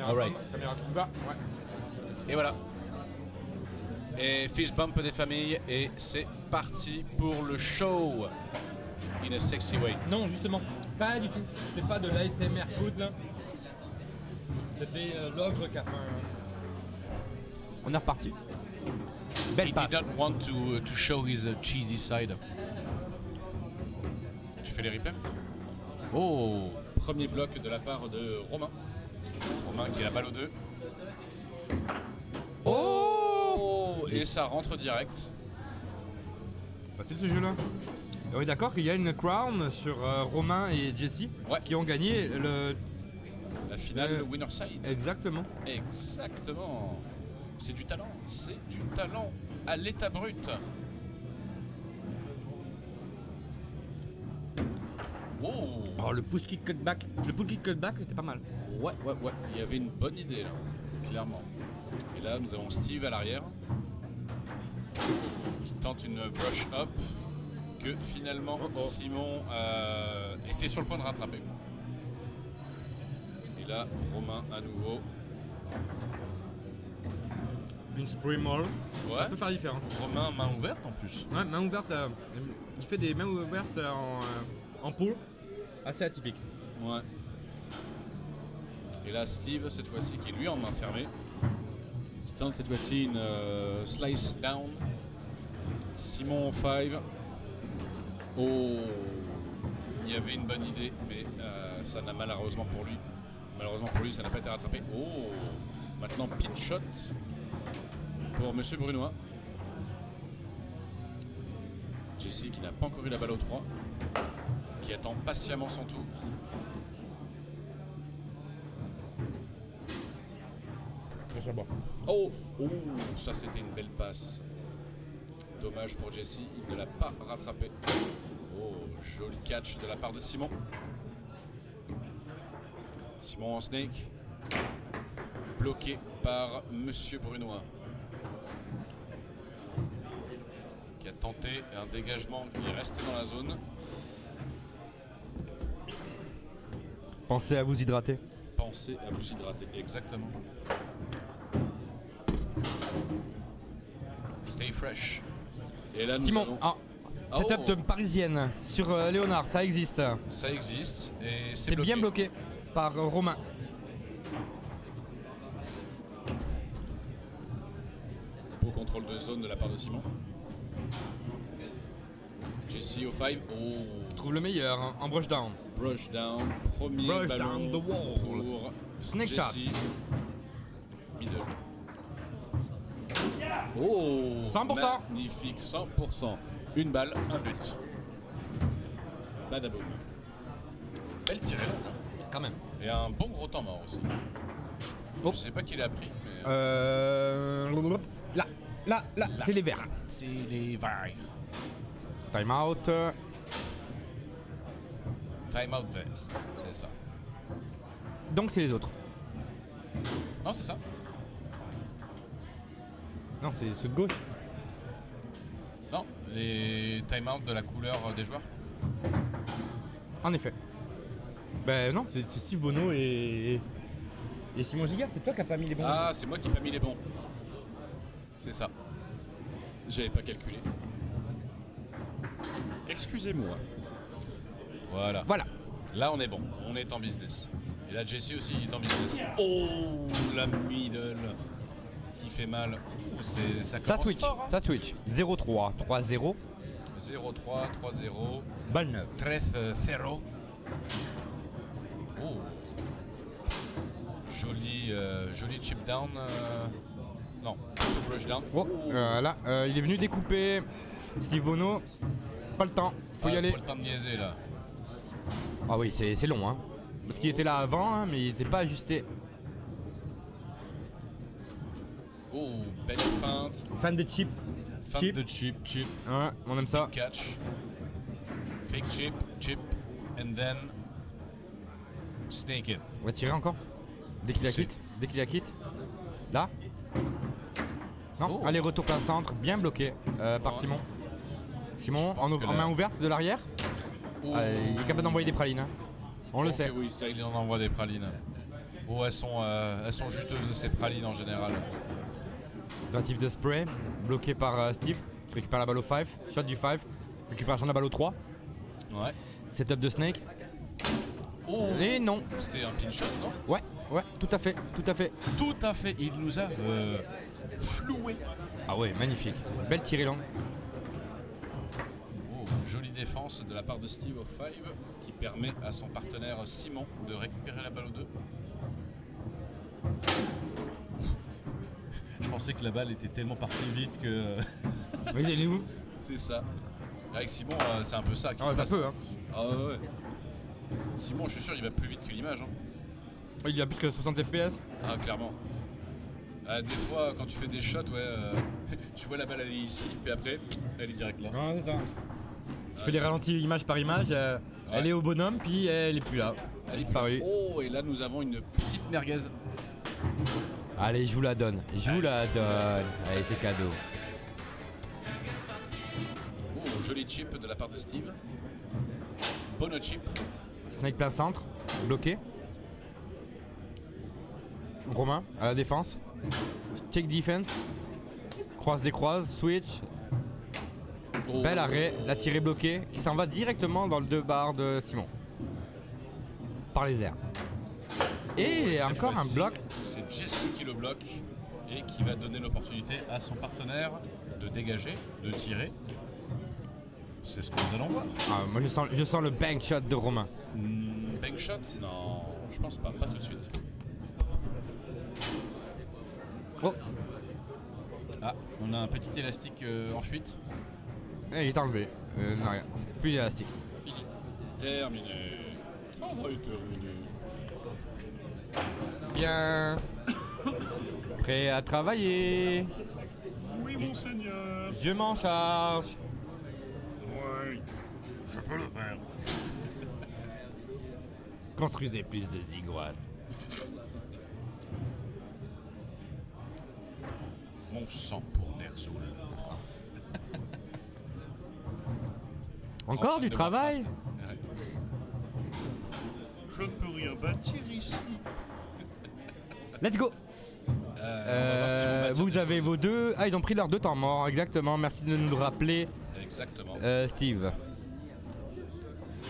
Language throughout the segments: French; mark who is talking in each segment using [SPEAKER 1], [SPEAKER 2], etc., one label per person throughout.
[SPEAKER 1] Alright.
[SPEAKER 2] Caméra tout bas, ouais.
[SPEAKER 1] Et voilà. Et fist bump des familles. Et c'est parti pour le show. In a sexy way.
[SPEAKER 2] Non, justement, pas du tout. C'était pas de l'ASMR food là. C'était l'ogre qui a fait
[SPEAKER 3] On est reparti. Belle
[SPEAKER 1] He
[SPEAKER 3] passe.
[SPEAKER 1] did not want to show his cheesy side. Tu fais les replays? Oh, premier bloc de la part de Romain. Romain qui a la balle aux 2. Oh, et ça rentre direct.
[SPEAKER 2] Facile ce jeu là. On est d'accord qu'il y a une crown sur Romain et Jesse
[SPEAKER 1] Ouais.
[SPEAKER 2] qui ont gagné le.
[SPEAKER 1] La finale winner side.
[SPEAKER 2] Exactement.
[SPEAKER 1] Exactement. C'est du talent. C'est du talent à l'état brut. Oh.
[SPEAKER 2] Oh, le push kick cutback. Le push kick cutback était pas mal.
[SPEAKER 1] Ouais. Il y avait une bonne idée là, clairement. Et là, nous avons Steve à l'arrière qui tente une brush up que finalement Simon était sur le point de rattraper. Et là, Romain à nouveau.
[SPEAKER 2] Une spray mall.
[SPEAKER 1] Ouais.
[SPEAKER 2] Ça peut faire la différence.
[SPEAKER 1] Romain main ouverte en plus.
[SPEAKER 2] Ouais, main ouverte. Il fait des mains ouvertes en pool. Assez atypique.
[SPEAKER 1] Ouais. Et là, Steve, cette fois-ci, qui est lui en main fermée, qui tente cette fois-ci une slice down. Simon en 5. Oh, il y avait une bonne idée, mais ça n'a malheureusement pour lui, ça n'a pas été rattrapé. Oh, maintenant pin shot pour Monsieur Brunois. Jesse qui n'a pas encore eu la balle au 3, qui attend patiemment son tour. Oh, ça c'était une belle passe. Dommage pour Jesse, il ne l'a pas rattrapé. Oh, joli catch de la part de Simon. Simon en snake. Bloqué par Monsieur Brunois. Qui a tenté un dégagement qui reste dans la zone.
[SPEAKER 2] Pensez à vous hydrater.
[SPEAKER 1] Pensez à vous hydrater, exactement. Stay fresh. Et là, nous
[SPEAKER 2] Simon,
[SPEAKER 1] allons-
[SPEAKER 2] setup
[SPEAKER 1] Oh.
[SPEAKER 2] de parisienne sur Léonard, ça existe.
[SPEAKER 1] Ça existe et
[SPEAKER 2] C'est bien bloqué par Romain.
[SPEAKER 1] Beau contrôle de zone de la part de Simon. Jesse au 5. Oh,
[SPEAKER 2] Trouve le meilleur hein, en brush down.
[SPEAKER 1] brush down. Premier
[SPEAKER 2] Brush
[SPEAKER 1] ballon
[SPEAKER 2] down the wall.
[SPEAKER 1] pour
[SPEAKER 2] Snake
[SPEAKER 1] Jesse.
[SPEAKER 2] shot.
[SPEAKER 1] Middle. Oh,
[SPEAKER 2] 100%.
[SPEAKER 1] Magnifique, 100%. Une balle, un but. Badaboum. Belle tirée là.
[SPEAKER 2] Quand même.
[SPEAKER 1] Et un bon gros temps mort aussi.
[SPEAKER 2] Oh.
[SPEAKER 1] Je sais pas qui l'a pris, mais
[SPEAKER 2] Là, c'est les verts.
[SPEAKER 1] c'est les verts.
[SPEAKER 2] Time out.
[SPEAKER 1] Time out vert, c'est ça.
[SPEAKER 2] Donc c'est les autres.
[SPEAKER 1] Non, c'est ça.
[SPEAKER 2] Non, c'est ceux de gauche.
[SPEAKER 1] Non, les time out de la couleur des joueurs.
[SPEAKER 2] En effet. Ben non, c'est Steve Bono et Simon Giguère, c'est toi qui n'as pas mis les bons.
[SPEAKER 1] Ah, c'est moi qui n'ai pas mis les bons. C'est ça. J'avais pas calculé. Excusez-moi. Voilà.
[SPEAKER 2] Voilà.
[SPEAKER 1] Là, on est bon. On est en business. Et là, Jesse aussi il est en business. Oh, la middle qui fait mal. Ouh, ça
[SPEAKER 2] Ça
[SPEAKER 1] commence
[SPEAKER 2] switch,
[SPEAKER 1] fort, hein.
[SPEAKER 2] ça switch. 0-3, 3-0,
[SPEAKER 1] 0-3, 3-0.
[SPEAKER 2] balle neuve.
[SPEAKER 1] 13-0. Oh. Joli chip down. Non, brush down.
[SPEAKER 2] Oh, là, il est venu découper Steve Bono. Pas le temps, faut y aller.
[SPEAKER 1] Pas le temps de niaiser là.
[SPEAKER 2] Ah oui, c'est long, hein. Parce qu'il était là avant, hein, mais il n'était pas ajusté.
[SPEAKER 1] Oh, belle feinte.
[SPEAKER 2] Fan de chips.
[SPEAKER 1] Feinte
[SPEAKER 2] Chip.
[SPEAKER 1] de chip.
[SPEAKER 2] Ouais, on aime ça.
[SPEAKER 1] Catch. Fake chip, and then snake it.
[SPEAKER 2] On va tirer encore. Dès qu'il la
[SPEAKER 1] C'est-
[SPEAKER 2] quitte. Dès qu'il la quitte. Là. Non,
[SPEAKER 1] Oh.
[SPEAKER 2] allez, retour plein centre, bien bloqué par
[SPEAKER 1] Ouais.
[SPEAKER 2] Simon. Simon,
[SPEAKER 1] Je pense
[SPEAKER 2] en
[SPEAKER 1] que
[SPEAKER 2] main
[SPEAKER 1] là-
[SPEAKER 2] ouverte de l'arrière.
[SPEAKER 1] Oh.
[SPEAKER 2] Il est capable d'envoyer des pralines. hein. On le
[SPEAKER 1] Ok,
[SPEAKER 2] sait.
[SPEAKER 1] Oui, ça, il en envoie des pralines. Oh, elles sont juteuses ces pralines en général.
[SPEAKER 2] Tentative de spray, bloqué par Steve, qui récupère la balle au 5, shot du 5, récupération de la balle au 3,
[SPEAKER 1] Ouais.
[SPEAKER 2] setup de Snake,
[SPEAKER 1] Oh,
[SPEAKER 2] et non.
[SPEAKER 1] c'était un pin shot, non?
[SPEAKER 2] Ouais, tout à fait, tout à fait.
[SPEAKER 1] Tout à fait, il nous a floué.
[SPEAKER 2] Ah ouais, magnifique. Belle tirée longue.
[SPEAKER 1] Oh, jolie défense de la part de Steve au 5 qui permet à son partenaire Simon de récupérer la balle au 2.
[SPEAKER 4] Je pensais que la balle était tellement partie vite que.
[SPEAKER 2] Oui, il est où?
[SPEAKER 1] C'est ça. Avec Simon, c'est un peu ça qui
[SPEAKER 2] Ah
[SPEAKER 1] se
[SPEAKER 2] ouais, ça
[SPEAKER 1] passe.
[SPEAKER 2] peut, hein.
[SPEAKER 1] Ah ouais. Simon, je suis sûr, il va plus vite que l'image. Hein.
[SPEAKER 2] Il y a plus que 60 FPS.
[SPEAKER 1] Ah, clairement. Des fois, quand tu fais des shots, ouais, tu vois la balle, elle est ici, puis après, elle est direct là.
[SPEAKER 2] Ouais, c'est ça. Je fais des ralentis image par image, elle est au bonhomme, puis elle est plus là.
[SPEAKER 1] Elle est
[SPEAKER 2] disparue.
[SPEAKER 1] Oh, et là, nous avons une petite merguez.
[SPEAKER 2] Allez, je vous la donne. Je vous la donne. Allez, c'est cadeau.
[SPEAKER 1] Oh, joli chip de la part de Steve. Bonne chip.
[SPEAKER 2] Snake plein centre, bloqué. Romain à la défense. Check defense. Croise décroise, switch.
[SPEAKER 1] Oh.
[SPEAKER 2] Bel arrêt, la tirée bloquée qui s'en va directement dans le 2 bar de Simon. Par les airs. Et
[SPEAKER 1] Cette
[SPEAKER 2] encore un
[SPEAKER 1] fois-ci,
[SPEAKER 2] bloc.
[SPEAKER 1] C'est Jesse qui le bloque et qui va donner l'opportunité à son partenaire de dégager, de tirer. C'est ce que nous allons voir.
[SPEAKER 2] Ah, moi je sens le bank shot de Romain.
[SPEAKER 1] Bank shot? Non, je pense pas tout de suite.
[SPEAKER 2] Oh,
[SPEAKER 4] Ah, on a un petit élastique en fuite.
[SPEAKER 2] il est enlevé. Non, rien. Plus d'élastique.
[SPEAKER 1] Fini. Terminé. Travail terminé.
[SPEAKER 2] Bien. Prêt à travailler.
[SPEAKER 1] Oui, monseigneur.
[SPEAKER 2] Je m'en charge.
[SPEAKER 1] Oui, je peux le faire.
[SPEAKER 2] Construisez plus de zigouates.
[SPEAKER 1] Mon sang pour Ner'zhul.
[SPEAKER 2] Encore du
[SPEAKER 1] de
[SPEAKER 2] travail?
[SPEAKER 1] Warcraft. Ouais. Je ne peux rien bâtir ici.
[SPEAKER 2] Let's go.
[SPEAKER 1] On va voir si on bâtit
[SPEAKER 2] Vous
[SPEAKER 1] des
[SPEAKER 2] avez
[SPEAKER 1] choses.
[SPEAKER 2] vos deux. Ah, ils ont pris leurs 2 temps morts, exactement. Merci de nous le rappeler,
[SPEAKER 1] Exactement.
[SPEAKER 2] Steve.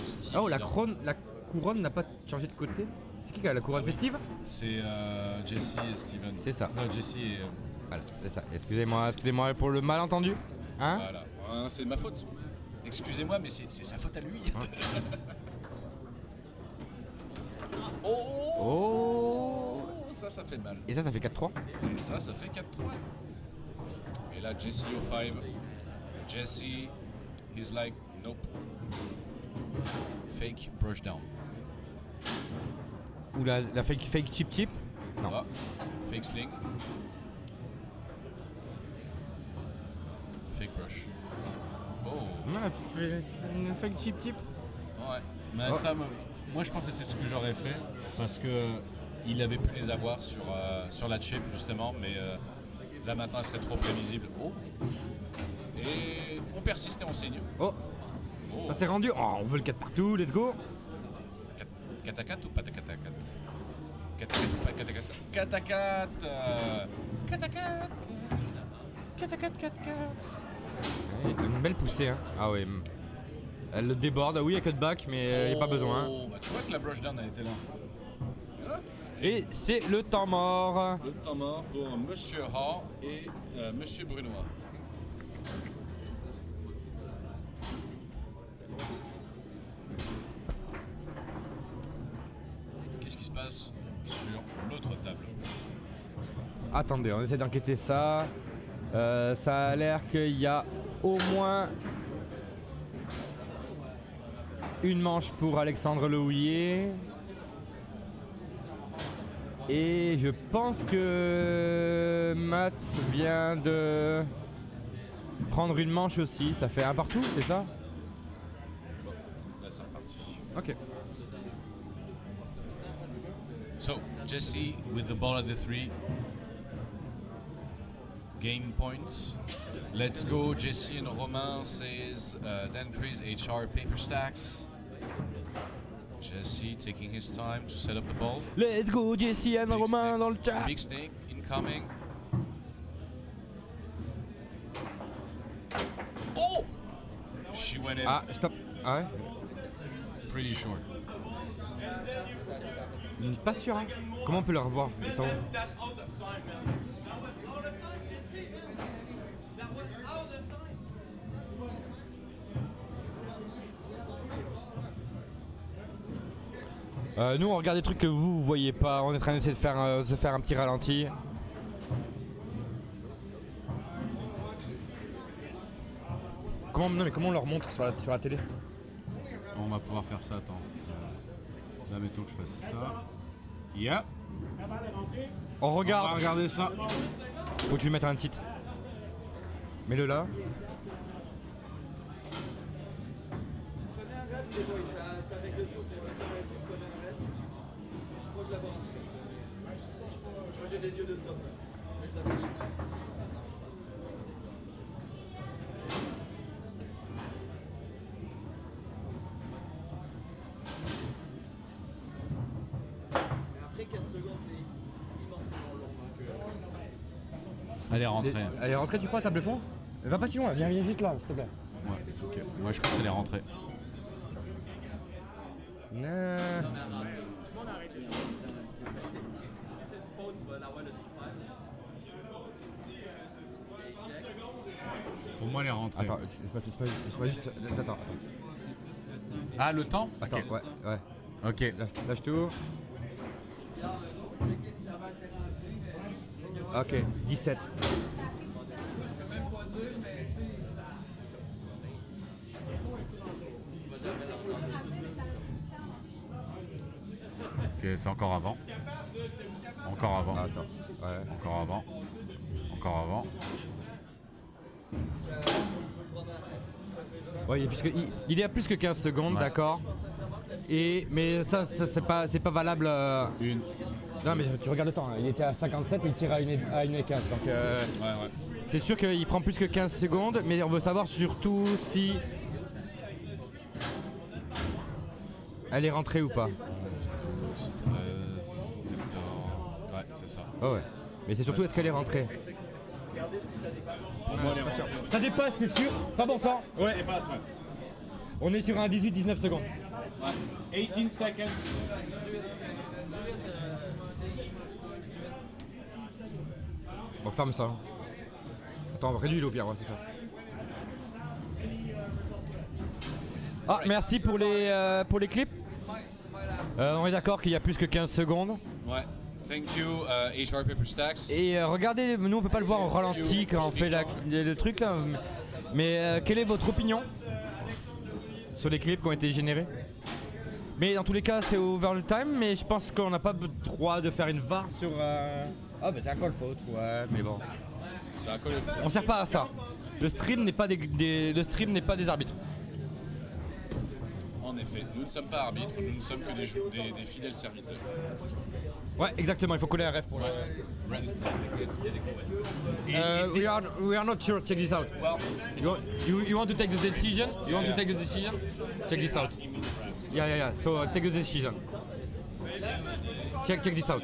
[SPEAKER 1] Steve,
[SPEAKER 2] Oh, la
[SPEAKER 1] non.
[SPEAKER 2] couronne n'a pas changé de côté. C'est qui a la couronne?
[SPEAKER 1] Ah oui.
[SPEAKER 2] C'est Steve?
[SPEAKER 4] C'est Jesse et Steven.
[SPEAKER 2] C'est ça.
[SPEAKER 4] Non, Jesse et.
[SPEAKER 2] Voilà, c'est ça. Excusez-moi pour le malentendu. Hein?
[SPEAKER 1] Voilà, hein, c'est de ma faute. Excusez-moi, mais c'est sa faute à lui. Oh,
[SPEAKER 2] Oh.
[SPEAKER 1] ça fait mal.
[SPEAKER 2] Et ça fait 4-3.
[SPEAKER 1] Et ça fait 4-3. Et là, Jesse au 5. Jesse, he's like, nope. Fake brush down.
[SPEAKER 2] Ou la fake chip. Non.
[SPEAKER 1] Ah, fake sling. Fake brush. Oh,
[SPEAKER 2] Non, une fake chip.
[SPEAKER 1] ouais.
[SPEAKER 4] Mais
[SPEAKER 2] Oh.
[SPEAKER 4] ça, moi je pense que c'est ce que j'aurais fait parce que
[SPEAKER 1] Il avait pu les avoir sur la chip justement, mais là maintenant elle serait trop prévisible. Oh. Et on persiste et on signe.
[SPEAKER 2] Oh,
[SPEAKER 1] Oh.
[SPEAKER 2] ça s'est rendu. Oh, on veut le 4 partout, let's go.
[SPEAKER 1] 4 à 4 ou pas 4 à 4? 4 à 4 ou pas 4 à 4? 4 à 4 4 à 4 4 à 4, 4 à 4.
[SPEAKER 2] Ouais, une belle poussée, hein. Ah ouais. Elle le déborde. Ah oui, il y a cutback, mais il n'y a pas besoin.
[SPEAKER 1] Oh, bah tu vois que la brush down elle était là. Voilà.
[SPEAKER 2] Et c'est le temps mort.
[SPEAKER 1] Le temps mort pour Monsieur Ha et Monsieur Brunois. Qu'est-ce qui se passe sur l'autre table?
[SPEAKER 2] Attendez, on essaie d'enquêter ça. Ça a l'air qu'il y a au moins une manche pour Alexandre Lehouillier. Et je pense que Matt vient de prendre une manche aussi. Ça fait un partout, c'est ça?
[SPEAKER 1] Là c'est reparti.
[SPEAKER 2] Ok.
[SPEAKER 1] So, Jesse with the ball at the 3. Game point. Let's go. Jesse and Romain says Dan Chris HR paper stacks. Jesse taking his time to set up the ball.
[SPEAKER 2] Let's go Jesse and
[SPEAKER 1] Big
[SPEAKER 2] Romain
[SPEAKER 1] snake.
[SPEAKER 2] dans le chat.
[SPEAKER 1] Big snake incoming. Oh! She went in
[SPEAKER 2] Ah, stop. Ah ouais.
[SPEAKER 1] pretty short.
[SPEAKER 2] Pas sûr, hein. Comment on peut le revoir? Ils sont où? Nous on regarde des trucs que vous voyez pas, on est en train d'essayer de faire, un petit ralenti. Comment on leur montre sur la télé?
[SPEAKER 4] On va pouvoir faire ça, attends. Là, mettons que je fasse ça. Yeah.
[SPEAKER 2] On
[SPEAKER 4] On va
[SPEAKER 2] regarde.
[SPEAKER 4] regarder ça.
[SPEAKER 2] Faut que tu lui mettes un titre. Mets-le là.
[SPEAKER 5] Prenez un rêve, les boys, ça règle tout pour le temps. Prenez un rêve. Je crois que je la vois. Moi j'ai des yeux de top. Mais je la vois. Mais après 15 secondes, c'est immensément long.
[SPEAKER 4] Elle est rentrée.
[SPEAKER 2] Elle est rentrée, tu crois, table fond? Va pas si loin, viens vite là, s'il te plaît.
[SPEAKER 4] Ouais, ok. Moi, je pense qu'elle est rentrée.
[SPEAKER 2] Non.
[SPEAKER 4] Pour moi, elle est rentrée.
[SPEAKER 2] Attends, c'est pas juste. Attends.
[SPEAKER 4] Ah, le temps?
[SPEAKER 2] Attends,
[SPEAKER 4] Ok.
[SPEAKER 2] ouais.
[SPEAKER 4] Ok.
[SPEAKER 2] Lâche tout. Ok, 17.
[SPEAKER 4] Ok, c'est encore avant. Encore avant.
[SPEAKER 2] Attends, ouais.
[SPEAKER 4] Encore avant. Encore avant.
[SPEAKER 2] Ouais, il y a plus que 15 secondes,
[SPEAKER 4] Ouais.
[SPEAKER 2] d'accord. Mais ça c'est pas valable.
[SPEAKER 4] Une.
[SPEAKER 2] Non, mais tu regardes le temps, hein. Il était à 57 et il tire à 1,15. Donc
[SPEAKER 1] Ouais.
[SPEAKER 2] c'est sûr qu'il prend plus que 15 secondes, mais on veut savoir surtout si elle est rentrée ou pas.
[SPEAKER 1] 13, 14. Ouais, c'est ça.
[SPEAKER 2] Oh ouais. Mais c'est surtout est-ce qu'elle est rentrée.
[SPEAKER 1] Pour moi, elle est rentrée.
[SPEAKER 2] Ça dépasse, c'est sûr. 100%.
[SPEAKER 1] Ouais, elle passe, ouais.
[SPEAKER 2] On est sur un 18-19 secondes.
[SPEAKER 1] 18 seconds.
[SPEAKER 2] On ferme ça. Attends, réduis au pire, ouais, c'est ça. Ah, merci pour les clips. On est d'accord qu'il y a plus que 15 secondes.
[SPEAKER 1] Ouais. Thank you, Age Hard Paper Stacks.
[SPEAKER 2] Et regardez, nous on peut pas le voir en ralenti quand on fait le truc là. Mais quelle est votre opinion sur les clips qui ont été générés? Mais dans tous les cas, c'est overtime, mais je pense qu'on n'a pas le droit de faire une VAR sur. Ah, bah c'est un call faute, ouais, mais bon.
[SPEAKER 1] C'est un call of-
[SPEAKER 2] On sert pas à ça. Le stream n'est pas le stream n'est pas des arbitres.
[SPEAKER 1] En effet, nous ne sommes pas arbitres, nous ne sommes que des fidèles serviteurs.
[SPEAKER 2] Ouais, exactement, il faut coller un ref pour le. We are not sure, check this out.
[SPEAKER 1] Well,
[SPEAKER 2] You want to take the decision? You want to take the decision? Check this out. Yeah. So take the decision. Check this out.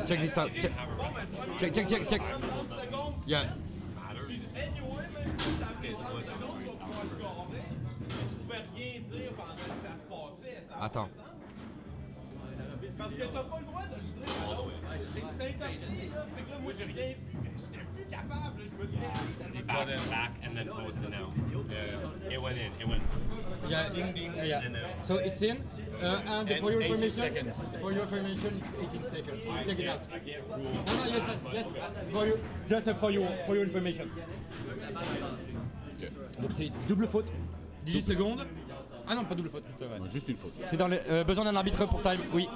[SPEAKER 2] Check this out. Check. Yeah. Attends.
[SPEAKER 5] Parce que t'as pas le droit de le dire. C'est interdit, là. Fait que là, moi, j'ai rien dit. J'étais plus capable. Je me disais.
[SPEAKER 6] Back, back, and then post it now. It went in. It went.
[SPEAKER 2] Yeah.
[SPEAKER 6] Ding ding.
[SPEAKER 2] Yeah.
[SPEAKER 6] And then
[SPEAKER 2] So it's in, and for your
[SPEAKER 6] 18
[SPEAKER 2] information,
[SPEAKER 6] seconds.
[SPEAKER 2] for your information, it's 18 seconds. Check it out.
[SPEAKER 6] I can't rule.
[SPEAKER 2] No, yes, for you, just for your information. Donc c'est double faute, 18 secondes. Ah non, pas double faute. c'est vrai.
[SPEAKER 1] juste une faute.
[SPEAKER 2] C'est dans les besoin d'un arbitre pour time, oui.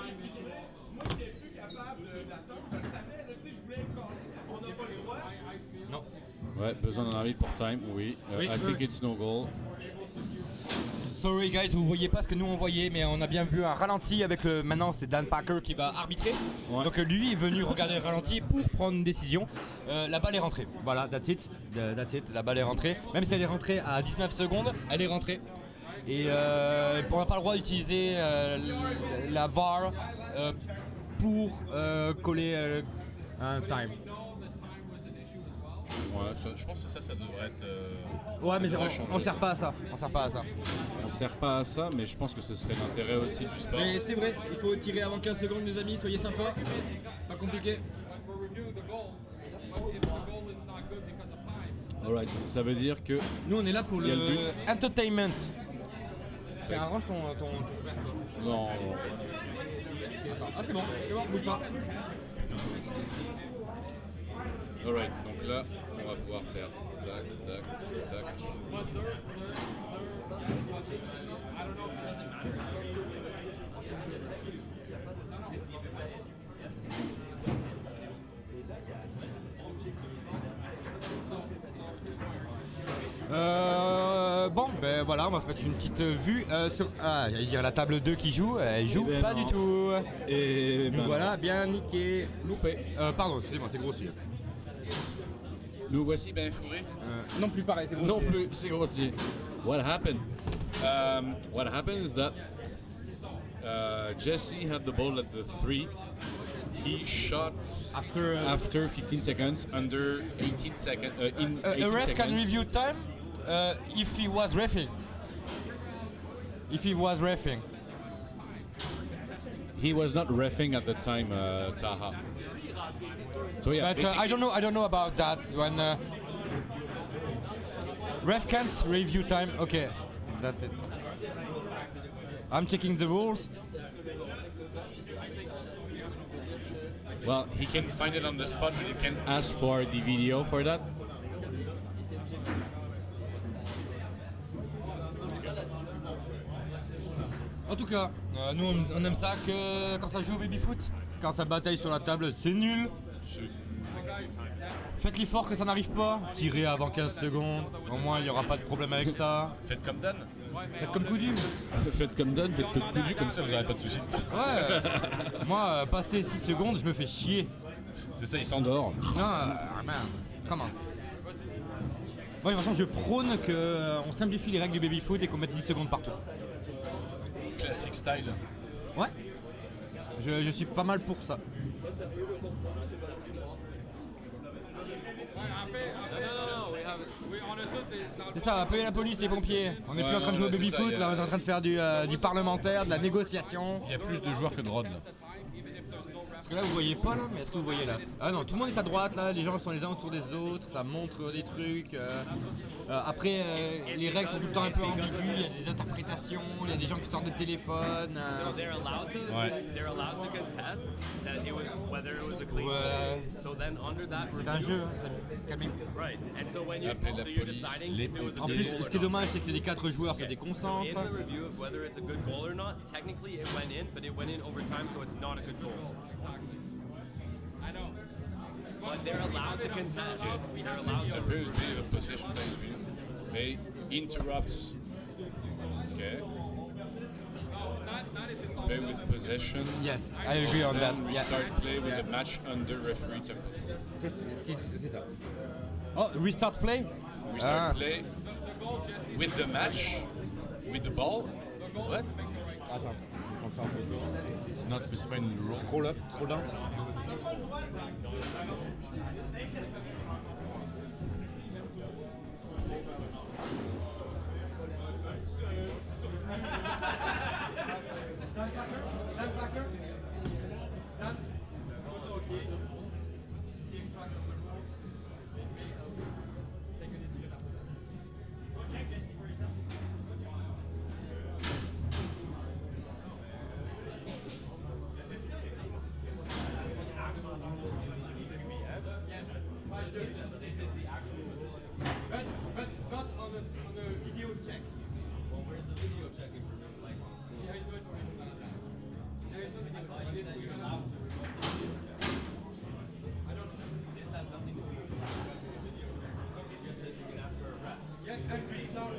[SPEAKER 2] Non.
[SPEAKER 1] Ouais, besoin d'un arbitre pour time, oui.
[SPEAKER 2] Oui,
[SPEAKER 1] I
[SPEAKER 2] oui.
[SPEAKER 1] think it's no goal.
[SPEAKER 2] Sorry guys, vous voyez pas ce que nous on voyait, mais on a bien vu un ralenti avec le. Maintenant c'est Dan Parker qui va arbitrer.
[SPEAKER 1] Ouais.
[SPEAKER 2] Donc lui est venu regarder le ralenti pour prendre une décision. La balle est rentrée. Voilà, that's it. La balle est rentrée. Même si elle est rentrée à 19 secondes, elle est rentrée. Et on n'a pas le droit d'utiliser la VAR pour coller un time.
[SPEAKER 1] Ouais, je pense que ça devrait être.
[SPEAKER 2] Ouais, mais
[SPEAKER 1] devrait
[SPEAKER 2] on
[SPEAKER 1] changer,
[SPEAKER 2] sert
[SPEAKER 1] ça.
[SPEAKER 2] pas à ça. On sert pas à ça.
[SPEAKER 1] On sert pas à ça, mais je pense que ce serait l'intérêt aussi du sport.
[SPEAKER 2] Mais c'est vrai, il faut tirer avant 15 secondes, les amis, soyez sympas. Pas compliqué.
[SPEAKER 1] Alright, donc ça veut dire que.
[SPEAKER 2] Nous, on est là pour
[SPEAKER 1] Il y a le
[SPEAKER 2] le
[SPEAKER 1] but.
[SPEAKER 2] entertainment. Tiens, arrange ton
[SPEAKER 1] Non.
[SPEAKER 2] Ah, c'est bon, bouge pas.
[SPEAKER 1] Alright, donc là, on va pouvoir faire tac, tac, tac.
[SPEAKER 2] Bon, ben voilà, on va se mettre une petite vue sur. Ah, j'allais dire la table 2 qui joue, elle joue
[SPEAKER 1] Eh ben
[SPEAKER 2] pas
[SPEAKER 1] non.
[SPEAKER 2] du tout.
[SPEAKER 1] Et
[SPEAKER 2] Donc voilà, bien niqué.
[SPEAKER 1] loupé.
[SPEAKER 2] Pardon, excusez-moi, c'est grossier.
[SPEAKER 1] Nous voici bien fourrés.
[SPEAKER 2] Non plus pareil, c'est
[SPEAKER 1] Non plus, c'est grossier. What happened? What happened is that Jesse had the ball at the 3. He shot after 15 seconds, under 18 seconds. In 18
[SPEAKER 2] a ref
[SPEAKER 1] seconds.
[SPEAKER 2] can review time if he was reffing. If he was reffing.
[SPEAKER 1] He was not reffing at the time, Taha. So yeah,
[SPEAKER 2] But I don't know about that. When ref can't review time. Okay, that's it. I'm checking the rules.
[SPEAKER 1] Well, he can find it on the spot, but he can ask for the video for that.
[SPEAKER 2] En tout cas, nous on aime ça que quand ça joue au baby-foot. Quand ça bataille sur la table, c'est nul. Faites l'effort que ça n'arrive pas. Tirez avant 15 secondes. Au moins il n'y aura pas de problème avec ça.
[SPEAKER 1] Faites comme Dan.
[SPEAKER 2] Faites comme Coudu.
[SPEAKER 1] Faites comme Dan, faites peu de coups comme ça, vous n'aurez pas de soucis.
[SPEAKER 2] Ouais. Moi, passer 6 secondes, je me fais chier.
[SPEAKER 1] C'est ça, il s'endort.
[SPEAKER 2] Non, merde. Comment? Moi, de toute façon, je prône qu'on simplifie les règles du baby-foot et qu'on mette 10 secondes partout.
[SPEAKER 1] Classic style.
[SPEAKER 2] Ouais. Je suis pas mal pour ça. C'est ça, appeler la police, les pompiers. On n'est plus en train de jouer au baby-foot, là on est en train de faire du parlementaire, de la négociation.
[SPEAKER 1] Il y a plus de joueurs que de rods.
[SPEAKER 2] Parce que là vous voyez pas là, mais est-ce que vous voyez là? Ah non, tout le monde est à droite là, les gens sont les uns autour des autres, ça montre des trucs. Après, les règles sont tout le temps un peu ambiguës, il y a des interprétations, il y a des gens qui sortent de téléphone.
[SPEAKER 6] No, they're allowed to. They're allowed to contest that it was whether it was a clean
[SPEAKER 2] Ouais.
[SPEAKER 6] goal. So then under that
[SPEAKER 2] C'est un
[SPEAKER 6] review,
[SPEAKER 2] jeu, hein, les amis. Calmez-vous.
[SPEAKER 6] right? And so when you
[SPEAKER 1] Appelez la
[SPEAKER 6] so you're
[SPEAKER 1] police,
[SPEAKER 6] deciding
[SPEAKER 1] les
[SPEAKER 6] if it was a
[SPEAKER 2] En
[SPEAKER 6] good
[SPEAKER 2] plus,
[SPEAKER 6] goal
[SPEAKER 2] ce
[SPEAKER 6] or
[SPEAKER 2] qui est
[SPEAKER 6] not.
[SPEAKER 2] dommage, c'est que les 4 joueurs se
[SPEAKER 6] So in
[SPEAKER 2] déconcentrent.
[SPEAKER 6] the review of whether it's a good goal or not, technically it went in, but it went in overtime, so it's not a good goal. But they're allowed to contest. They're allowed
[SPEAKER 1] It
[SPEAKER 6] to.
[SPEAKER 1] appears to be the position plays view. They interrupt. Okay. Play with possession.
[SPEAKER 2] Yes, I agree on that.
[SPEAKER 1] Then we
[SPEAKER 2] Yeah.
[SPEAKER 1] start play with the match under referee tempo.
[SPEAKER 2] C'est ça. Oh, restart play?
[SPEAKER 1] We start play with the match, with the ball. What?
[SPEAKER 2] Attends, je prends ça en photo.
[SPEAKER 1] It's not specified in the rule.
[SPEAKER 2] Scroll up, scroll down. But on the video check. Well, where's the video check information? Like, there is no information about that. There is no video. You're allowed to. I don't know. This has nothing to do with the video. Okay, just says you can ask for a rep. Yeah, and restart.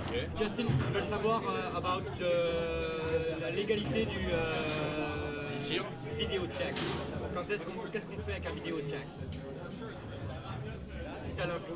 [SPEAKER 1] Okay.
[SPEAKER 2] Justin, ils veulent savoir about la légalité du
[SPEAKER 1] Tir.
[SPEAKER 2] vidéo check. Qu'est-ce qu'on fait avec un vidéo check? T'as l'info.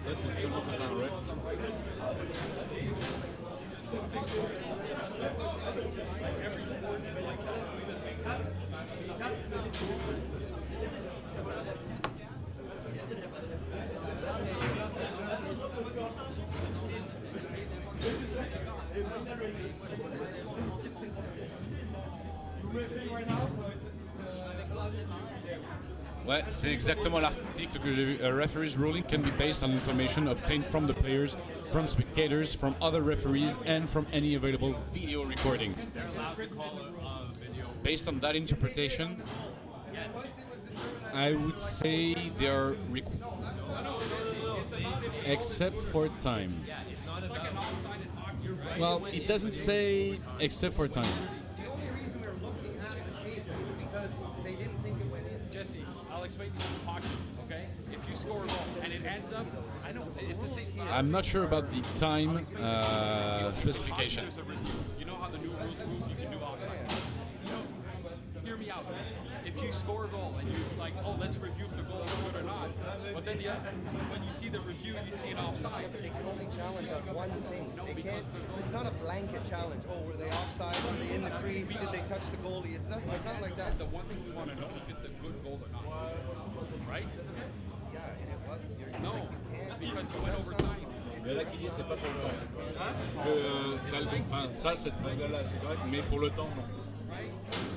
[SPEAKER 1] Ça, c'est seulement pour un ref. Ouais, c'est exactement l'article que j'ai vu. A referee's ruling can be based on information obtained from the players, from spectators, from other referees, and from any available video recordings. Based on that interpretation, I would say they are except for time. Well, it doesn't say except for time.
[SPEAKER 5] The only reason we're looking at the tapes is because they didn't think it went in.
[SPEAKER 7] Jesse, I'll explain to you hockey, okay? If you score a goal and it ends up, I know it's the same.
[SPEAKER 1] I'm not sure about the time specification.
[SPEAKER 7] There's a review. You know how the new rules move? You can do offside. No, hear me out. If you score a goal and you like, oh, let's review if the goal is good or not. But then when you see the review, you see an offside.
[SPEAKER 5] They can only challenge on one thing. They can't. It's not a blanket challenge. Oh, were they offside? Were they in the crease? Did they touch the goalie? It's not like that.
[SPEAKER 7] The one thing we want to know if it's a good goal or not, right?
[SPEAKER 5] Yeah, and it was.
[SPEAKER 7] No, because you went over time.
[SPEAKER 1] Mais là qui dit c'est pas pour le temps. Que t'as le- enfin, ça cette règle-là c'est correct, mais pour le temps non.
[SPEAKER 7] Right?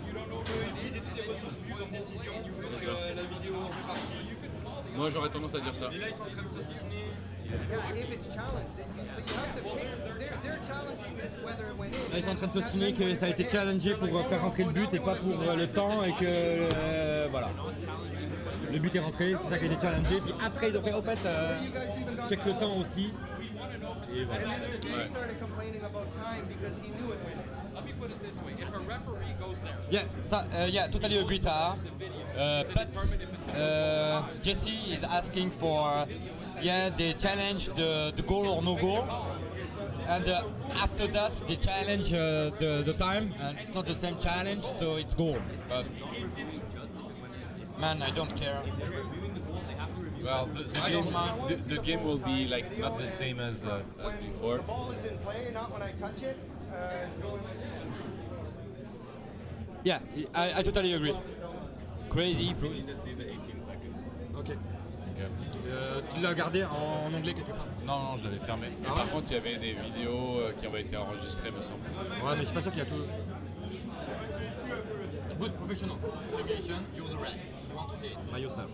[SPEAKER 7] You don't know if you utiliser toutes les ressources vues comme décision.
[SPEAKER 1] C'est ça.
[SPEAKER 7] La vidéo, c'est parti. So you can call the
[SPEAKER 1] Moi j'aurais tendance à dire ça.
[SPEAKER 7] Et là, ils sont en train de s'ostiner.
[SPEAKER 5] Yeah, if it's challenged, but you have to pick. They're challenging it whether it went in.
[SPEAKER 2] Là, ils sont en train de s'ostiner que ça a été challengé pour faire rentrer le but et pas pour le temps et que voilà. Le but est rentré, c'est ça qui a été challengé. Puis après, ils ont fait au fait, check le temps aussi. Et voilà.
[SPEAKER 5] And then Steve started complaining about time because he knew it went in.
[SPEAKER 7] Let me put it this way. If a referee goes there,
[SPEAKER 2] Yeah, totally agree, Taha. But Jesse is asking for, they challenge the goal or no goal. And after that, they challenge the time. And it's not the same challenge, so it's goal. But man, I don't care.
[SPEAKER 1] Well, the game will be like not the same as before.
[SPEAKER 5] The ball is in play, not when I touch it.
[SPEAKER 2] Yeah, I totally agree. Crazy. Ok. Tu l'as gardé en anglais quelque part?
[SPEAKER 1] Non, je l'avais fermé. Mais par contre, il y avait des vidéos qui avaient été enregistrées, me semble.
[SPEAKER 2] Ouais, mais je suis pas sûr qu'il y a tout. Good professional. Segregation, you're the ref. You want to say it by yourself.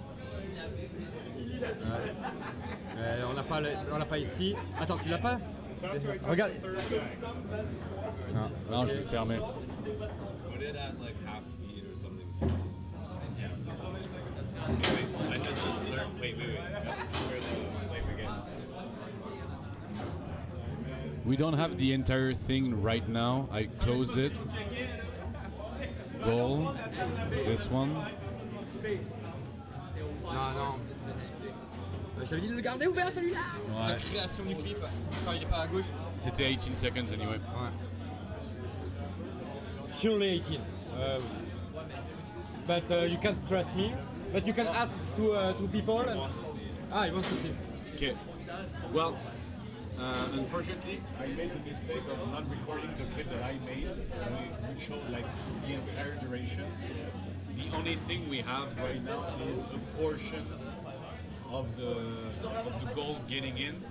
[SPEAKER 2] On l'a pas ici. Attends, tu l'as pas? Regarde.
[SPEAKER 1] Non, je l'ai fermé.
[SPEAKER 6] Put it at like half speed or something. Yes. Okay, wait. When does this start? Wait. You have to see where the wait again.
[SPEAKER 1] We don't have the entire thing right now. I closed it. Goal. This one.
[SPEAKER 2] Non. Je t'avais dit de le garder ouvert celui-là.
[SPEAKER 1] Ouais.
[SPEAKER 2] La création du clip. Quand il est pas à gauche.
[SPEAKER 1] C'était 18 seconds anyway.
[SPEAKER 2] Ouais. Surely 18. But you can't trust me. But you can ask to people. He wants to see.
[SPEAKER 1] Okay. Well, unfortunately, I made the mistake of not recording the clip that I made. We showed like the entire duration. The only thing we have right now is a portion of the goal getting in,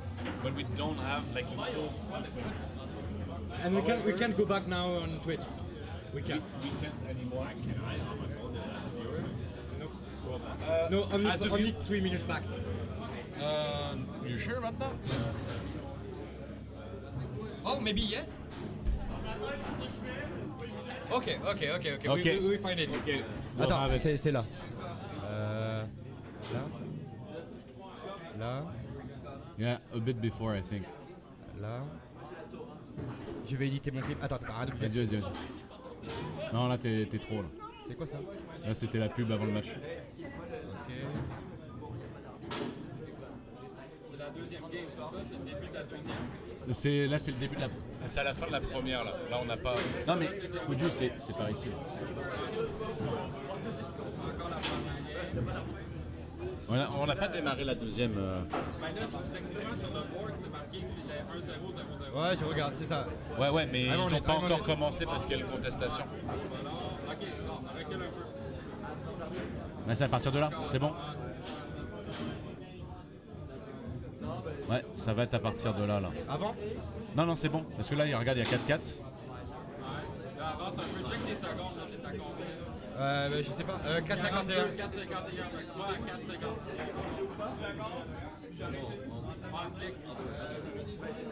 [SPEAKER 1] but we don't have like the full sequence.
[SPEAKER 2] And we can't go back now on Twitch. We can't.
[SPEAKER 1] We can't anymore.
[SPEAKER 2] No. No, only 3 minutes back.
[SPEAKER 1] You sure about that?
[SPEAKER 2] Oh, maybe yes. Okay.
[SPEAKER 4] Okay.
[SPEAKER 2] We find it.
[SPEAKER 1] Okay.
[SPEAKER 4] We'll have
[SPEAKER 2] Attends,
[SPEAKER 4] it.
[SPEAKER 2] c'est là. Là.
[SPEAKER 4] Yeah, a bit before I think.
[SPEAKER 2] Là. Je vais éditer mon clip. Attends, arrête de me dire.
[SPEAKER 4] Vas-y. Non, là t'es trop là.
[SPEAKER 2] C'est quoi ça?
[SPEAKER 4] Là c'était la pub avant le match.
[SPEAKER 2] Ok.
[SPEAKER 7] C'est la deuxième game, c'est ça? C'est le début de la deuxième.
[SPEAKER 4] Là c'est le début de la.
[SPEAKER 1] C'est à la fin de la première là. Là on n'a pas.
[SPEAKER 4] Non mais Koudjou c'est par ici.
[SPEAKER 7] Encore la première game.
[SPEAKER 1] On n'a pas démarré la deuxième.
[SPEAKER 7] Ben là, techniquement sur le board, c'est marqué que c'est 1-0-0-0.
[SPEAKER 2] Ouais, je regarde, c'est ça.
[SPEAKER 1] Ouais, mais
[SPEAKER 2] Ah non,
[SPEAKER 1] ils
[SPEAKER 2] on
[SPEAKER 1] n'ont
[SPEAKER 2] est-
[SPEAKER 1] pas
[SPEAKER 2] ah non,
[SPEAKER 1] encore
[SPEAKER 2] on est-
[SPEAKER 1] commencé parce qu'il y a une contestation.
[SPEAKER 7] Ok, non, on recule un peu.
[SPEAKER 4] Ouais, c'est à partir de là, c'est bon. Ouais, ça va être à partir de là.
[SPEAKER 2] Avant?
[SPEAKER 4] Non, c'est bon. Parce que là, regarde, il y a 4-4.
[SPEAKER 7] Là, avance un peu, check tes secondes, là, t'es à combien?
[SPEAKER 2] Je sais pas. 4,51.
[SPEAKER 7] 4,51. Ouais, 4,51. One click. That's it.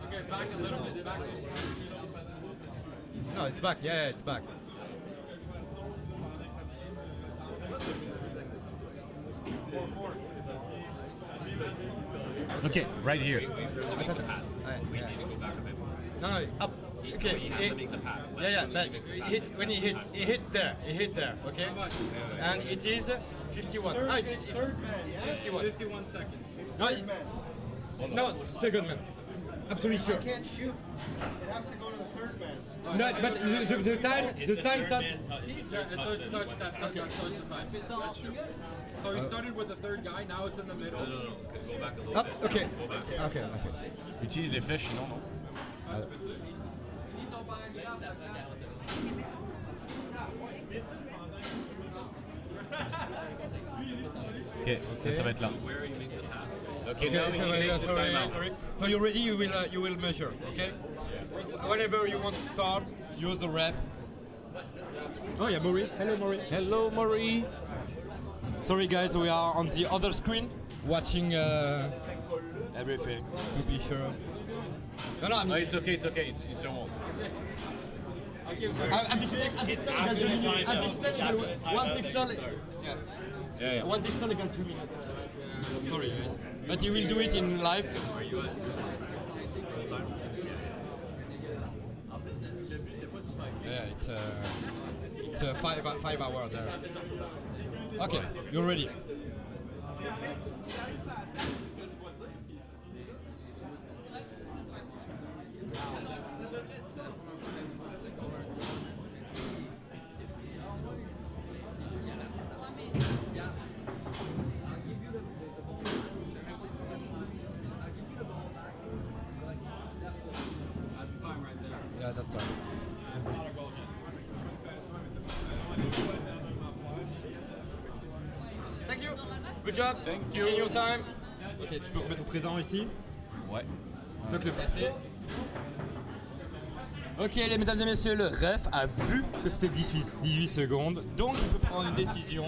[SPEAKER 7] Okay, back a little bit, back a little bit.
[SPEAKER 2] No, it's back. Yeah, it's back.
[SPEAKER 4] Ok, right here.
[SPEAKER 2] Attends. Ouais. No, up. Okay. Yeah. But when he hit there. Okay. And it is 51. Ah, it is 51.
[SPEAKER 7] 51 seconds.
[SPEAKER 2] No, second man. Absolutely sure.
[SPEAKER 5] Can't shoot. It has to go to the third man.
[SPEAKER 2] No, but the time touch.
[SPEAKER 7] Yeah, the third touch, that touch the five. So he started with the third guy, now it's in the middle.
[SPEAKER 6] Go back a little
[SPEAKER 2] Up.
[SPEAKER 6] bit.
[SPEAKER 2] Okay.
[SPEAKER 1] Utilise les flèches sinon non.
[SPEAKER 4] Ok, ça va être là.
[SPEAKER 1] Okay, now he makes the timeout.
[SPEAKER 2] So you're ready? You will measure. Okay. Whenever you want to start, use the ref. Oh yeah, Maury. Hello, Maury.
[SPEAKER 3] Hello, Maury. Sorry, guys, we are on the other screen.
[SPEAKER 2] Watching
[SPEAKER 3] Everything.
[SPEAKER 2] to be sure. No, I
[SPEAKER 1] No,
[SPEAKER 2] mean,
[SPEAKER 1] it's okay. It's your one.
[SPEAKER 2] I'm one pixel.
[SPEAKER 1] Yeah.
[SPEAKER 2] One pixel equal 2 minutes. Sorry, guys. But you will do it in live. Yeah, it's a 5 hour there. Okay, you're ready. Yeah, that's right. Thank you. Good job.
[SPEAKER 1] Thank
[SPEAKER 2] Taking
[SPEAKER 1] you.
[SPEAKER 2] your time. Ok, tu peux remettre au présent ici.
[SPEAKER 1] Ouais.
[SPEAKER 2] Faites le passé.
[SPEAKER 3] Ok, les mesdames et messieurs, le ref a vu que c'était 18 secondes, donc il peut prendre une décision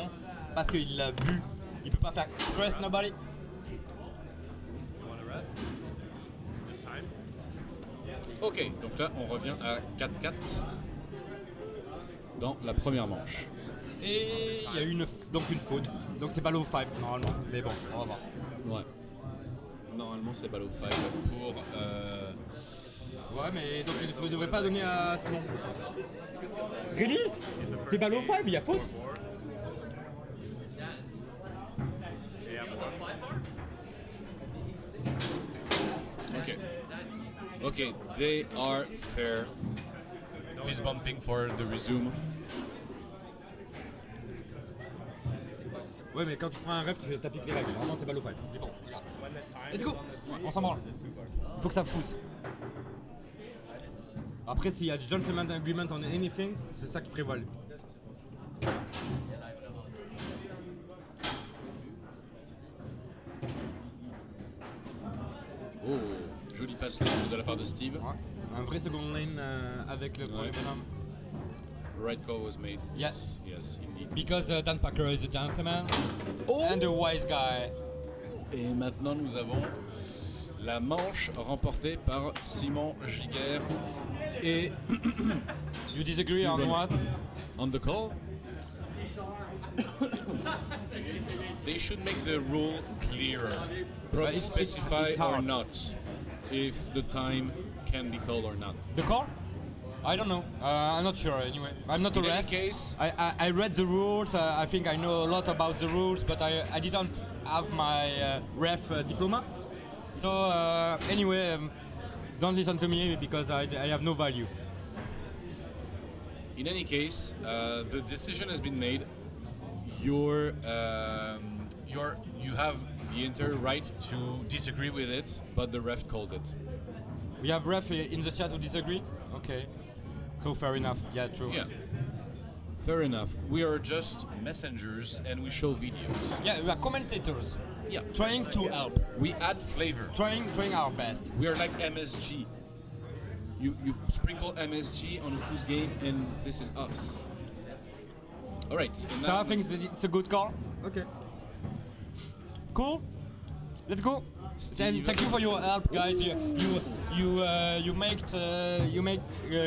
[SPEAKER 3] parce qu'il l'a vu. Il peut pas faire trust nobody.
[SPEAKER 1] Ok, donc là on revient à 4-4 dans la première manche.
[SPEAKER 3] Et il y a eu donc une faute. Donc c'est pas low 5 normalement. Mais bon, on va voir.
[SPEAKER 1] Ouais. Normalement c'est ball of 5 pour.
[SPEAKER 2] Ouais, mais donc il ne devrait pas donner à Simon. Really? C'est ball of 5, il y a faute?
[SPEAKER 1] Okay, they are fair. Fist bumping for the resume.
[SPEAKER 2] Ouais, mais quand tu prends un ref, tu t'appliques les règles. Normalement, c'est ball of 5. C'est bon, regarde. Let's go!
[SPEAKER 3] On s'en branle. Il faut que ça foute.
[SPEAKER 2] Après, s'il y a gentleman agreement on anything, c'est ça qui prévoit lui.
[SPEAKER 1] Oh, joli passe de la part de Steve.
[SPEAKER 2] Ouais. Un vrai second lane avec le premier bonhomme.
[SPEAKER 1] right call was made.
[SPEAKER 3] Yes.
[SPEAKER 1] Yes, indeed.
[SPEAKER 3] Because Dan Packer is a gentleman and a wise guy.
[SPEAKER 1] Et maintenant, nous avons la manche remportée par Simon Giguère et
[SPEAKER 3] You disagree on
[SPEAKER 1] Steven.
[SPEAKER 3] what?
[SPEAKER 1] on the call. They should make the rule clearer. Probably
[SPEAKER 3] It's-
[SPEAKER 1] specify
[SPEAKER 3] it's
[SPEAKER 1] or
[SPEAKER 3] hard.
[SPEAKER 1] not if the time can be called or not.
[SPEAKER 3] The call? I don't know. I'm not sure anyway. I'm not a
[SPEAKER 1] In any
[SPEAKER 3] ref.
[SPEAKER 1] case,
[SPEAKER 3] I read the rules. I think I know a lot about the rules, but I didn't have my ref diploma. So anyway, don't listen to me because I have no value.
[SPEAKER 1] in any case, the decision has been made. You have the entire right to disagree with it, but the ref called it.
[SPEAKER 3] We have ref in the chat who disagree. Okay. So fair enough. Yeah, true.
[SPEAKER 1] Yeah. Fair enough. We are just messengers and we show videos.
[SPEAKER 3] Yeah, we are commentators
[SPEAKER 1] Yeah.
[SPEAKER 3] trying to help,
[SPEAKER 1] We add flavor.
[SPEAKER 3] trying our best.
[SPEAKER 1] We are like MSG. You sprinkle MSG on a fool's game and this is us. Alright. and now-
[SPEAKER 3] Tara thinks that it's a good call. Okay. Cool. Let's go. And thank you for your help, guys. You make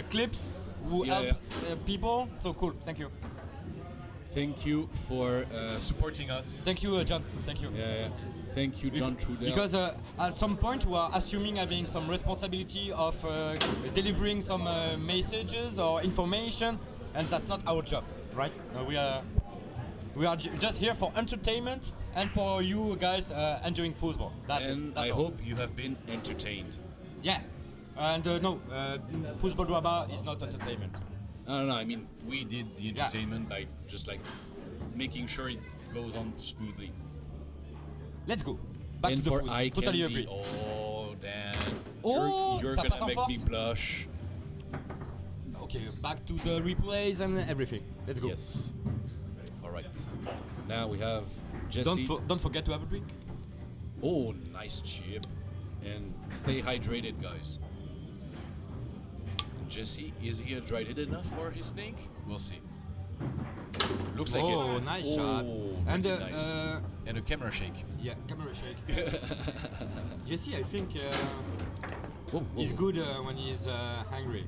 [SPEAKER 3] clips who
[SPEAKER 1] Yeah,
[SPEAKER 3] help people. So cool. Thank you.
[SPEAKER 1] Thank you for supporting us.
[SPEAKER 3] Thank you, John. Thank you.
[SPEAKER 1] Yeah. Thank you, John Trudel.
[SPEAKER 3] Because at some point we are assuming having some responsibility of delivering some messages or information, and that's not our job, right? We are just here for entertainment and for you guys enjoying football. That's
[SPEAKER 1] and
[SPEAKER 3] it. That's
[SPEAKER 1] I
[SPEAKER 3] all.
[SPEAKER 1] hope you have been entertained.
[SPEAKER 3] Yeah. And no, football drama is not entertainment.
[SPEAKER 1] No, I mean, we did the entertainment by just like making sure it goes on smoothly.
[SPEAKER 3] Let's go. Back
[SPEAKER 1] and
[SPEAKER 3] to the
[SPEAKER 1] for
[SPEAKER 3] football.
[SPEAKER 1] eye
[SPEAKER 3] Totally
[SPEAKER 1] candy,
[SPEAKER 3] agree.
[SPEAKER 1] oh damn.
[SPEAKER 3] Oh,
[SPEAKER 1] you're
[SPEAKER 3] ça
[SPEAKER 1] gonna
[SPEAKER 3] passe en
[SPEAKER 1] make me
[SPEAKER 3] force.
[SPEAKER 1] blush.
[SPEAKER 3] Okay, back to the replays and everything. Let's go.
[SPEAKER 1] Yes. All right. Now we have Jesse.
[SPEAKER 3] Don't forget to have a drink.
[SPEAKER 1] Oh, nice chip. And stay hydrated, guys. And Jesse, is he hydrated enough for his snake? We'll see. Looks like it.
[SPEAKER 3] Oh, nice shot. And
[SPEAKER 1] really nice. And a camera shake.
[SPEAKER 3] Yeah, camera shake. Jesse, I think
[SPEAKER 1] Oh,
[SPEAKER 3] he's good when he's hungry.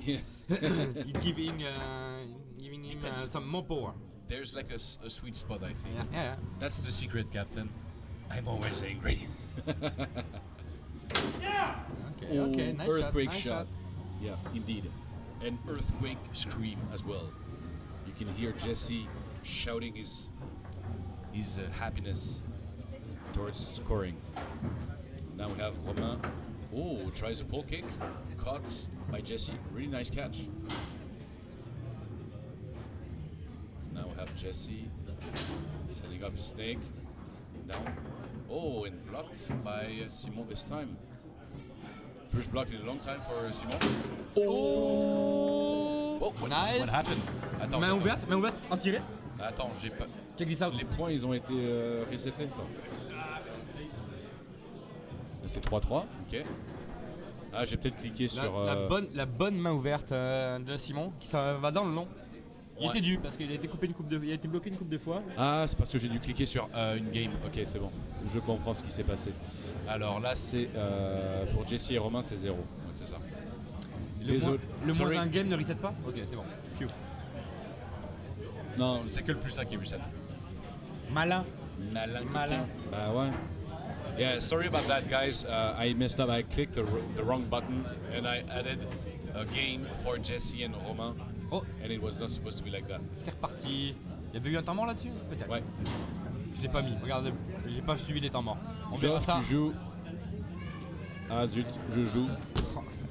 [SPEAKER 1] Yeah.
[SPEAKER 3] It's giving him
[SPEAKER 1] Depends.
[SPEAKER 3] some more power.
[SPEAKER 1] There's like a sweet spot, I think.
[SPEAKER 3] Yeah.
[SPEAKER 1] That's the secret, Captain. I'm always angry.
[SPEAKER 3] Okay, nice
[SPEAKER 1] Earthquake
[SPEAKER 3] shot.
[SPEAKER 1] shot. Yeah, indeed. An earthquake scream as well. You can hear Jesse shouting his happiness towards scoring. Now we have Romain. Oh, tries a pull kick. Caught by Jesse. Really nice catch. Now we have Jesse setting up his snake. Down. Oh, and blocked by Simon this time. First block in a long time for Simon. Oh,
[SPEAKER 3] Nice.
[SPEAKER 1] What happened? Attends,
[SPEAKER 2] Main
[SPEAKER 1] attends.
[SPEAKER 2] ouverte, en tiré.
[SPEAKER 1] Attends, j'ai pas.
[SPEAKER 2] Check this out.
[SPEAKER 1] Les points, ils ont été resetés. C'est 3-3, ok. Ah, j'ai peut-être cliqué sur.
[SPEAKER 2] La bonne main ouverte de Simon, qui ça va dans le long. Il
[SPEAKER 1] Ouais.
[SPEAKER 2] était dû parce qu'il a été il a été bloqué une couple de fois.
[SPEAKER 1] Ah, c'est parce que j'ai dû cliquer sur une game. Ok, c'est bon. Je comprends ce qui s'est passé. Alors là, c'est pour Jesse et Romain, c'est 0. Ouais, c'est ça.
[SPEAKER 2] Le
[SPEAKER 1] Sorry.
[SPEAKER 2] moins un game ne reset pas. Ok, c'est bon. Phew.
[SPEAKER 1] Non, c'est que le plus 1 qui reset.
[SPEAKER 2] Malin.
[SPEAKER 1] Malin.
[SPEAKER 2] Malin.
[SPEAKER 1] Bah ouais. Yeah, sorry about that, guys. I messed up. I clicked the wrong button and I added a game for Jesse and Romain.
[SPEAKER 2] Oh,
[SPEAKER 1] And it was not supposed to be like that.
[SPEAKER 2] c'est reparti. Il y avait eu un temps mort là-dessus peut-être.
[SPEAKER 1] Ouais.
[SPEAKER 2] Je l'ai pas mis. Regarde, j'ai pas suivi les temps morts. On verra
[SPEAKER 1] Geoff,
[SPEAKER 2] ça.
[SPEAKER 1] tu joues. Ah zut, je joue.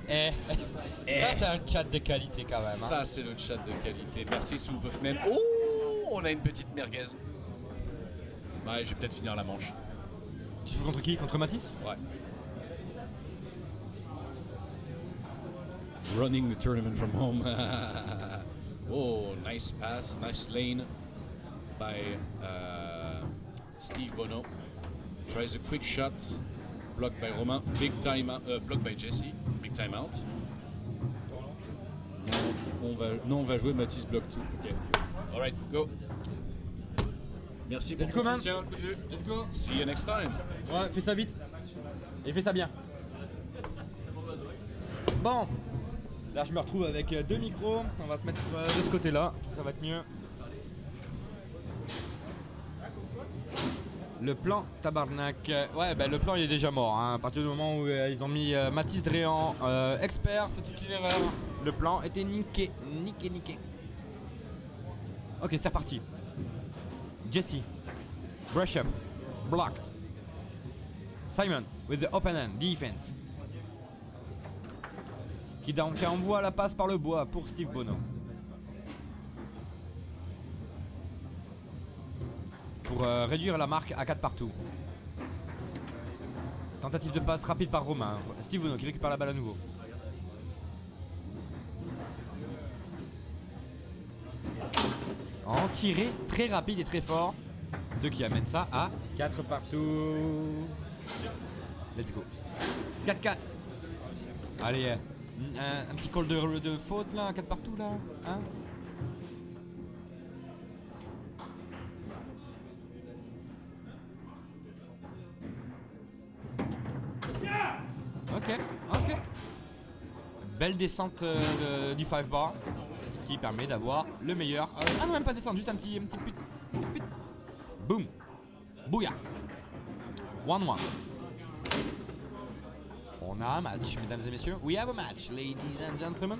[SPEAKER 3] Ça, c'est un chat de qualité quand même. Hein.
[SPEAKER 1] Ça, c'est le chat de qualité. Merci, Soupeufman. Oh, on a une petite merguez. Ouais, je vais peut-être finir la manche.
[SPEAKER 2] Tu joues contre qui? Contre Matisse?
[SPEAKER 1] Ouais. Running the tournament from home. Oh, nice pass, nice lane by Steve Bono. Tries a quick shot, blocked by Romain. Big time out, blocked by Jesse. Big time out. Non, on va jouer Matisse Block 2. Ok. Alright, go. Merci pour
[SPEAKER 2] Let's
[SPEAKER 1] ton
[SPEAKER 2] go, man.
[SPEAKER 1] soutien, coup de jeu.
[SPEAKER 2] Let's go.
[SPEAKER 1] See you next time.
[SPEAKER 2] Ouais, fais ça vite. Et fais ça bien. Bon. Là, je me retrouve avec deux micros. On va se mettre de ce côté-là. Ça va être mieux. Le plan tabarnak. Ouais, bah, le plan il est déjà mort. Hein. À partir du moment où ils ont mis Mathis Dréan expert, c'est une erreur. Le plan était niqué. Niqué. Ok, c'est reparti. Jesse. Brush up. Blocked. Simon with the open hand defense. Qui donc envoie la passe par le bois pour Steve Bono. Pour réduire la marque à 4 partout. Tentative de passe rapide par Romain. Steve Bono qui récupère la balle à nouveau. En tiré très rapide et très fort. Ce qui amène ça à 4 partout. Let's go. 4-4. Allez, un petit call de faute là, 4 partout là. Hein? Ok. Belle descente du 5 bar qui permet d'avoir le meilleur. Ah non, même pas descendre, juste un petit put. Boom. Bouya. 1-1. On a un match, mesdames et messieurs. We have a match, ladies and gentlemen.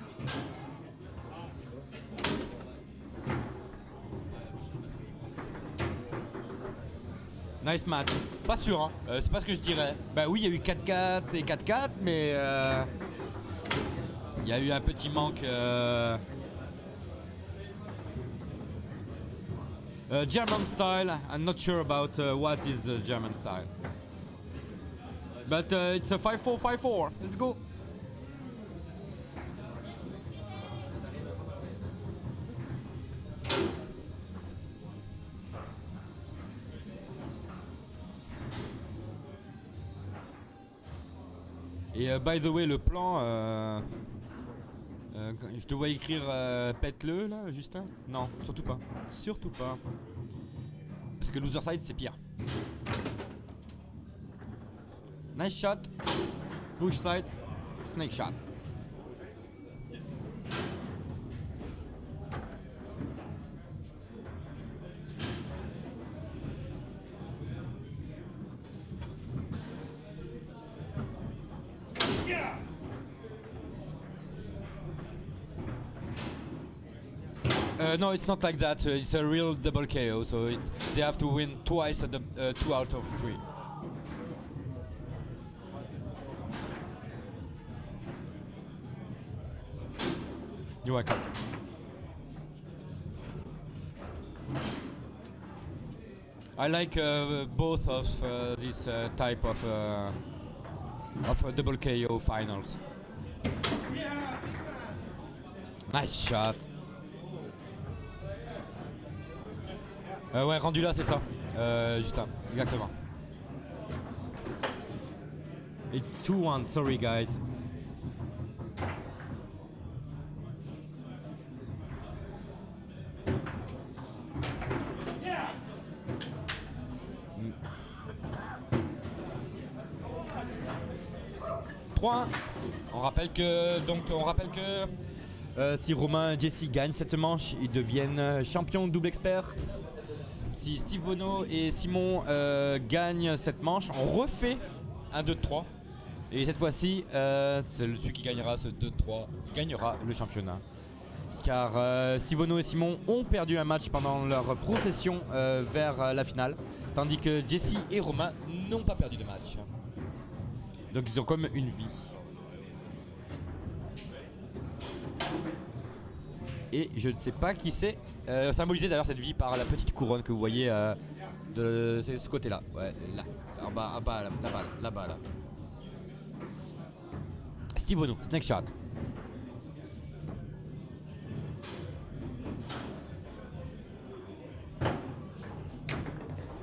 [SPEAKER 2] Nice match. Pas sûr, hein. C'est pas ce que je dirais. Bah oui, il y a eu 4-4 et 4-4, mais il y a eu un petit manque. German style. I'm not sure about what is German style. But it's a 5-4-5-4. Let's go. Et by the way, le plan, je te vois écrire pète-le là, Justin. Non, surtout pas. Surtout pas. Parce que loser side c'est pire. Nice shot. Push side. Snake shot. No, it's not like that. It's a real double KO, so they have to win twice at the 2 out of 3. You're welcome. I like both of this type of double KO finals. Nice shot. Ouais, rendu là, c'est ça. Justin, exactement. It's 2-1, sorry guys. On rappelle que si Romain et Jesse gagnent cette manche, ils deviennent champions double expert. Si Steve Bono et Simon gagnent cette manche, on refait un 2-3. Et cette fois-ci, celui qui gagnera ce 2-3 gagnera le championnat. Car Steve Bono et Simon ont perdu un match pendant leur procession vers la finale. Tandis que Jesse et Romain n'ont pas perdu de match. Donc ils ont comme une vie. Et je ne sais pas qui c'est. Symbolisé d'ailleurs cette vie par la petite couronne que vous voyez de ce côté-là. Ouais, là. Là-bas, là. Steve Bono, snake shot.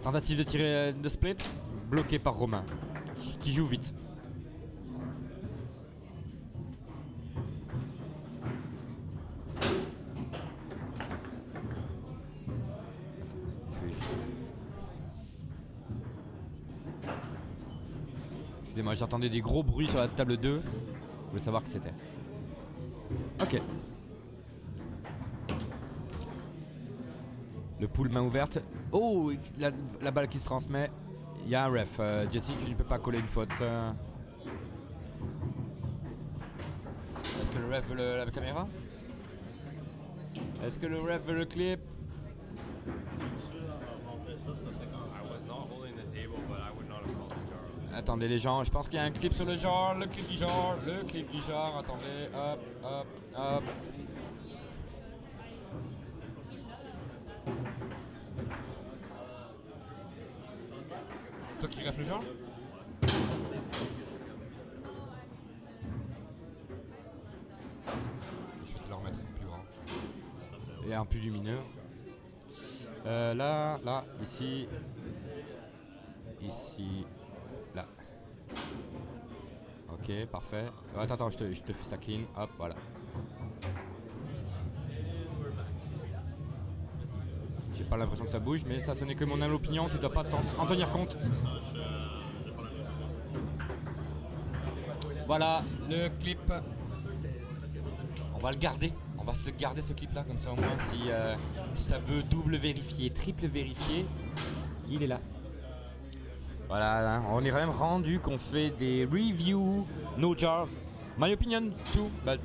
[SPEAKER 2] Tentative de tirer de split, bloqué par Romain, qui joue vite. Excusez-moi, j'entendais des gros bruits sur la table 2. Je voulais savoir que c'était. Ok. Le pool main ouverte. Oh, la balle qui se transmet. Il y a un ref. Jesse, tu ne peux pas coller une faute. Est-ce que le ref veut la caméra? Est-ce que le ref veut le clip?
[SPEAKER 6] I was not holding the table, but I would not have called the jar.
[SPEAKER 2] Attendez les gens, je pense qu'il y a un clip sur le genre, le clip du genre, le clip du genre. Attendez, hop, hop, hop. C'est toi qui ref le genre? Je vais te le remettre plus grand. Et un plus lumineux. Là, ici, là. Ok, parfait. Attends, je te fais ça clean. Hop, voilà. J'ai pas l'impression que ça bouge, mais ça, ce n'est que mon opinion. Tu dois pas en tenir compte. Voilà, le clip. On va le garder. On va se le garder ce clip là, comme ça au moins si ça veut double vérifier, triple vérifier, il est là. Voilà, on est même rendu qu'on fait des reviews, no jar. My opinion too, but,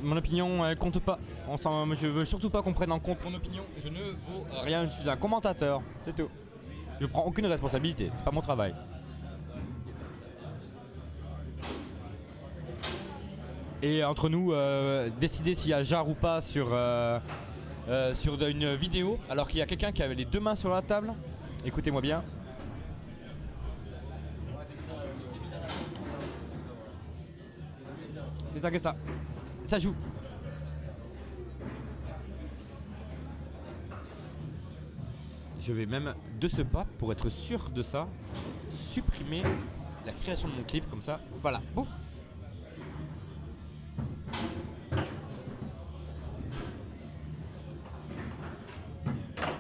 [SPEAKER 2] mon opinion compte pas. Je veux surtout pas qu'on prenne en compte mon opinion. Je ne vaux rien, je suis un commentateur, c'est tout. Je prends aucune responsabilité, c'est pas mon travail. Et entre nous, décider s'il y a jar ou pas sur une vidéo, alors qu'il y a quelqu'un qui avait les deux mains sur la table. Écoutez-moi bien. C'est ça que ça. Ça joue. Je vais même de ce pas, pour être sûr de ça, supprimer la création de mon clip comme ça. Voilà, bouf.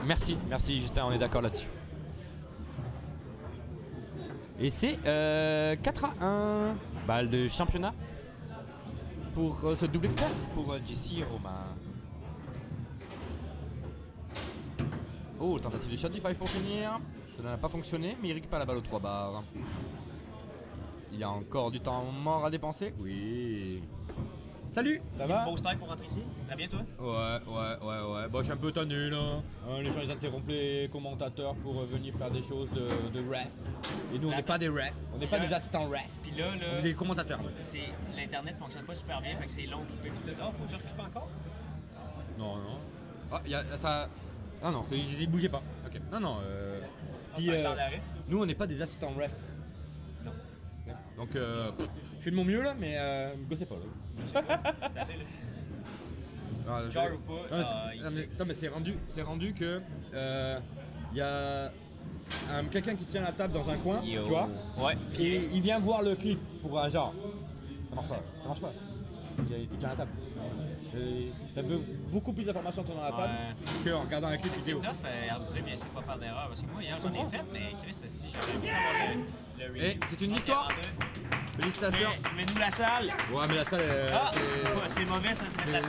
[SPEAKER 2] Merci Justin, on est d'accord là-dessus. Et c'est 4-1. Balle de championnat pour ce double expert, pour Jesse et Romain. Oh, tentative de shot du 5 pour finir. Ça n'a pas fonctionné, mais il récupère la balle aux 3 barres. Il y a encore du temps mort à dépenser. Oui. Salut, ça va?
[SPEAKER 8] Beau style pour rentrer ici. Très bien, toi?
[SPEAKER 2] Ouais. Bon, je suis un peu tenu là. Les gens ils interrompent les commentateurs pour venir faire des choses de ref. Et nous, on n'est pas des refs. On n'est pas des assistants refs.
[SPEAKER 8] Puis là,
[SPEAKER 2] On est des commentateurs. Là.
[SPEAKER 8] L'internet fonctionne pas super bien, fait que c'est long. Faut-tu reclipper encore?
[SPEAKER 2] Non. Ah, y a ça. Ah non, il bougeait pas. Ok. Non. Puis, nous, on n'est pas des assistants refs.
[SPEAKER 8] Non.
[SPEAKER 2] Donc, je fais de mon mieux là, mais me gossez pas là.
[SPEAKER 8] Jar ou pas?
[SPEAKER 2] Mais c'est rendu que y a quelqu'un qui tient la table dans un coin, tu vois.
[SPEAKER 8] Ouais.
[SPEAKER 2] Et il vient voir le clip pour un genre. Ça marche pas. Il tient la table. T'as beaucoup plus d'informations en tenant la table qu'en regardant un clip
[SPEAKER 8] C'est
[SPEAKER 2] vidéo.
[SPEAKER 8] tough, arbitrer, mais c'est pas faire d'erreur. Parce que moi, hier, j'en ai fait, mais Chris, si j'aurais pu savoir le review.
[SPEAKER 2] Et c'est une victoire. Félicitations.
[SPEAKER 8] Mais nous la salle.
[SPEAKER 2] Ouais, mais la salle
[SPEAKER 8] c'est mauvais, ça, de mettre la salle.